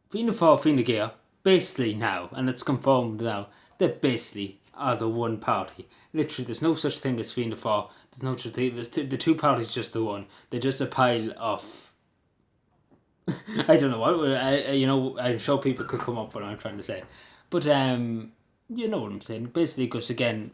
Fianna Fáil, Fine Gael, basically now, and it's confirmed now, they basically are the one party. Literally, there's no such thing as Fianna Fáil. There's no such thing. The two parties, just the one. They're just a pile of. I don't know what. I'm sure people could come up with what I'm trying to say, but you know what I'm saying. Basically, because again,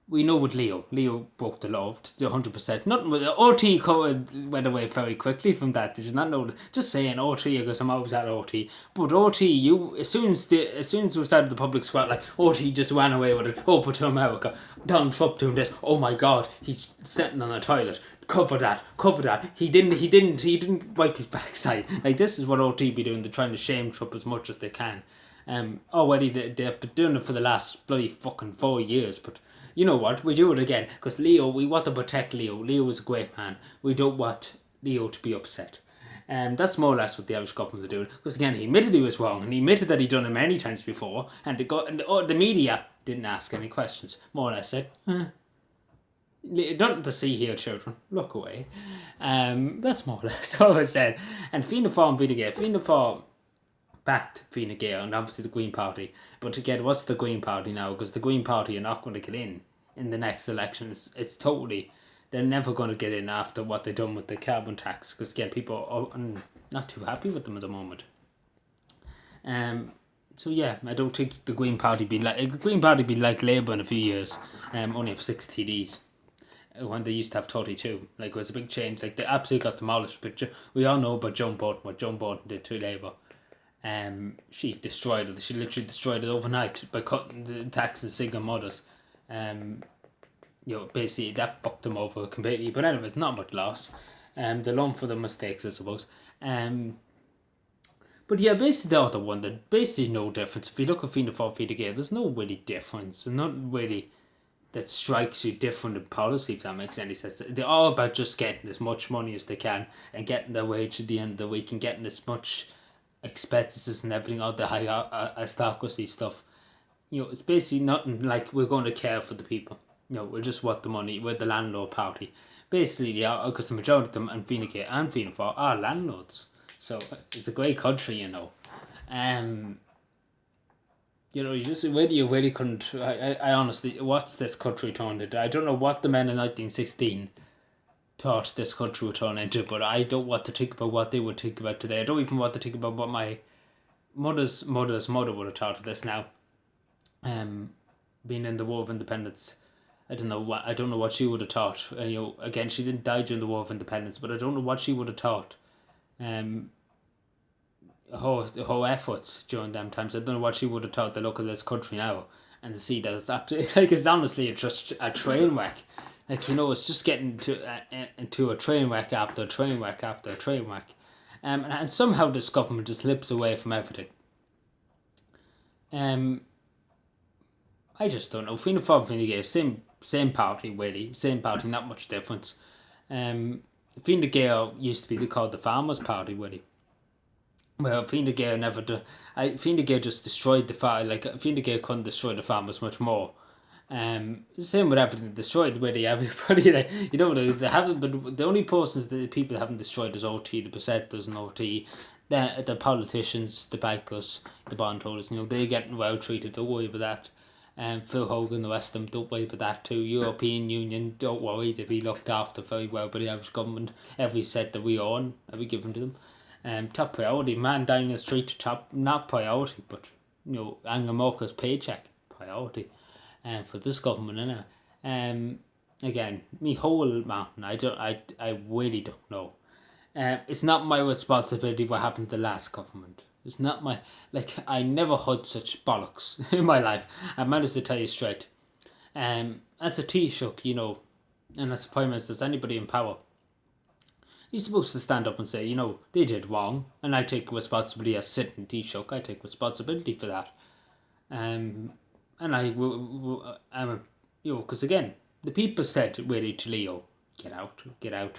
we know with Leo. Leo broke the law to 100%. Not with OT went away very quickly from that. Did you not know? Just saying OT because I'm always at OT. But OT, you as soon as we started the public spotlight, OT just ran away with it over to America. Donald Trump doing this. Oh my God, he's sitting on a toilet. Cover that, cover that. He didn't wipe his backside. Like this is what OT be doing. They're trying to shame Trump as much as they can. Already they've been doing it for the last bloody fucking 4 years, but you know what? We do it again because Leo. We want to protect Leo. Leo is a great man. We don't want Leo to be upset. That's more or less what the Irish government are doing. Because again, he admitted he was wrong, and he admitted that he'd done it many times before, and the media didn't ask any questions. More or less said, "Don't to see here, children. Look away." That's more or less all I said. And Fianna Fáil and Fine Gael. Fianna Fáil backed Fine Gael and obviously the Green Party. But again, what's the Green Party now? Because the Green Party are not going to get in the next election. It's totally, they're never going to get in after what they've done with the carbon tax. Because again, people are not too happy with them at the moment. So yeah, I don't think the Green Party be like Labour in a few years. Only have 6 TDs when they used to have 32. Like it was a big change. Like they absolutely got demolished. But we all know about Joan Bolton, what Joan Bolton did to Labour. She destroyed it. She literally destroyed it overnight by cutting the tax to single mothers. Basically that fucked them over completely. But anyway, it's not much loss. They learn for the mistakes, I suppose. But yeah, basically the other one, there's basically no difference. If you look at Fianna Fáil, Fine Gael, there's no really difference. There's not really that strikes you different in policy, if that makes any sense. They're all about just getting as much money as they can and getting their wage at the end of the week and getting as much expenses and everything, all the high aristocracy stuff. It's basically nothing like we're going to care for the people. We're just want the money. We're the landlord party. Basically, yeah, because the majority of them and Fine Gael and Fianna Fáil are landlords. So it's a great country, you just really couldn't. I honestly, what's this country turned into? I don't know what the men in 1916 thought this country would turn into, but I don't want to think about what they would think about today. I don't even want to think about what my mother's mother would have thought of this now. Being in the War of Independence, I don't know what she would have thought. Again, she didn't die during the War of Independence, but I don't know what she would have thought. Her efforts during them times. I don't know what she would have thought the look of this country now, and to see that it's absolutely it's honestly just a train wreck. It's just getting into a train wreck after a train wreck after a train wreck, and somehow this government just slips away from everything. I just don't know. Fianna Fáil, Fine Gael, same party really, same party, not much difference. Fine Gael used to be called the Farmers' Party, really. Well, Fine Gael never do. Fine Gael just destroyed the farm. Like Fine Gael couldn't destroy the farmers much more. Same with everything destroyed. Really, everybody they haven't. But the only persons that people haven't destroyed is OT, the percenters and OT, the politicians, the bankers, the bondholders. They're getting well treated. Don't worry about that. Phil Hogan, the rest of them, don't worry about that too. European Union, don't worry, they'll be looked after very well by the Irish government. Every cent that we own, we give them to them. Top priority, man down in the street, not priority, but Angela Merkel's paycheck, priority. For this government, anyway. Again, me whole mountain, I really don't know. It's not my responsibility what happened to the last government. It's not my, I never heard such bollocks in my life. I managed to tell you straight. As a Taoiseach, and as a Prime Minister, as anybody in power, you're supposed to stand up and say, they did wrong, and I take responsibility as sitting Taoiseach. I take responsibility for that. And because again, the people said really to Leo, get out,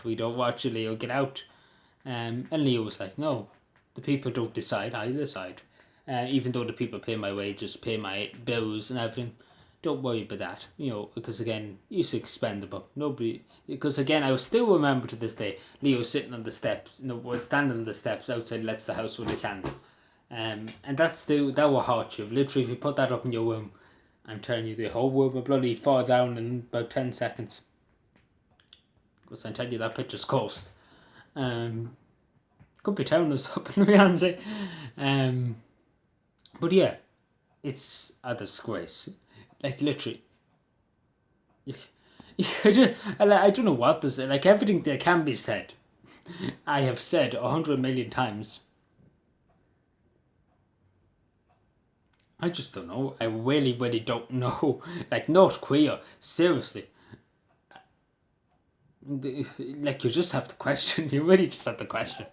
we don't want you, Leo, get out. And Leo was like, no, the people don't decide, I decide. Even though the people pay my wages, pay my bills and everything, don't worry about that, because again, it's expendable. Nobody, because again, I still remember to this day, Leo sitting on the steps, was standing on the steps outside Let's the House with a candle. And that's still, that will haunt you. Literally, if you put that up in your room, I'm telling you, the whole world will bloody fall down in about 10 seconds. Because I'm telling you, that picture's cursed. Could be tearing us up in reality. But yeah, it's a disgrace. Like, literally. I don't know what to say. Like, everything that can be said, I have said 100 million times. I just don't know. I really, really don't know. Like, North Korea, seriously. Like, you just have to question. You really just have to question.